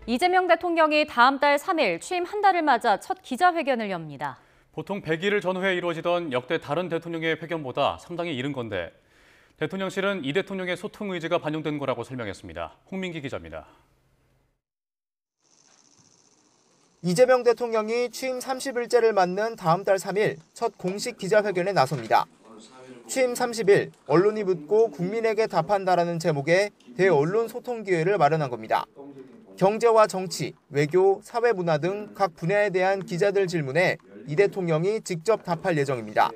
이재명 대통령이 다음 달 3일 취임 한 달을 맞아 첫 기자회견을 엽니다. 보통 100일을 전후에 이루어지던 역대 다른 대통령의 회견보다 상당히 이른 건데 대통령실은 이 대통령의 소통 의지가 반영된 거라고 설명했습니다. 홍민기 기자입니다. 이재명 대통령이 취임 30일째를 맞는 다음 달 3일 첫 공식 기자회견에 나섭니다. 취임 30일 언론이 묻고 국민에게 답한다라는 제목의 대언론 소통 기회를 마련한 겁니다. 경제와 정치, 외교, 사회문화 등 각 분야에 대한 기자들 질문에 이 대통령이 직접 답할 예정입니다.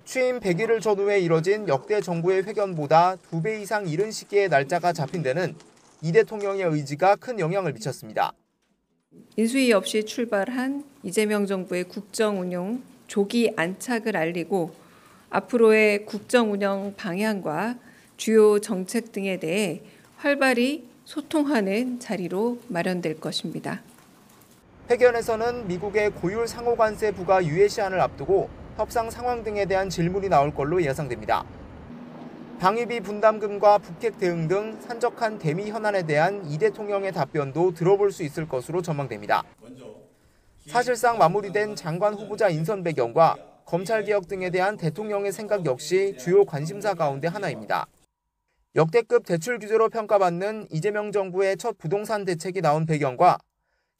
취임 100일을 전후에 이뤄진 역대 정부의 회견보다 2배 이상 이른 시기에 날짜가 잡힌 데는 이 대통령의 의지가 큰 영향을 미쳤습니다. 인수위 없이 출발한 이재명 정부의 국정 운영 조기 안착을 알리고 앞으로의 국정 운영 방향과 주요 정책 등에 대해 활발히 소통하는 자리로 마련될 것입니다. 회견에서는 미국의 고율 상호관세 부과 유예 시한을 앞두고 협상 상황 등에 대한 질문이 나올 걸로 예상됩니다. 방위비 분담금과 북핵 대응 등 산적한 대미 현안에 대한 이 대통령의 답변도 들어볼 수 있을 것으로 전망됩니다. 사실상 마무리된 장관 후보자 인선 배경과 검찰개혁 등에 대한 대통령의 생각 역시 주요 관심사 가운데 하나입니다. 역대급 대출 규제로 평가받는 이재명 정부의 첫 부동산 대책이 나온 배경과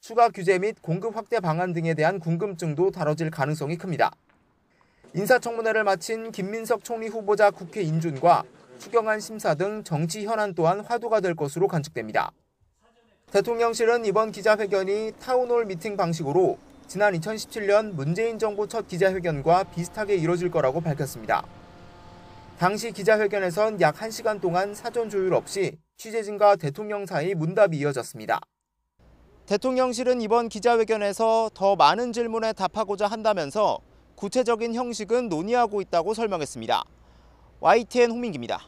추가 규제 및 공급 확대 방안 등에 대한 궁금증도 다뤄질 가능성이 큽니다. 인사청문회를 마친 김민석 총리 후보자 국회 인준과 추경안 심사 등 정치 현안 또한 화두가 될 것으로 관측됩니다. 대통령실은 이번 기자회견이 타운홀 미팅 방식으로 지난 2017년 문재인 정부 첫 기자회견과 비슷하게 이뤄질 거라고 밝혔습니다. 당시 기자회견에선 약 1시간 동안 사전 조율 없이 취재진과 대통령 사이 문답이 이어졌습니다. 대통령실은 이번 기자회견에서 더 많은 질문에 답하고자 한다면서 구체적인 형식은 논의하고 있다고 설명했습니다. YTN 홍민기입니다.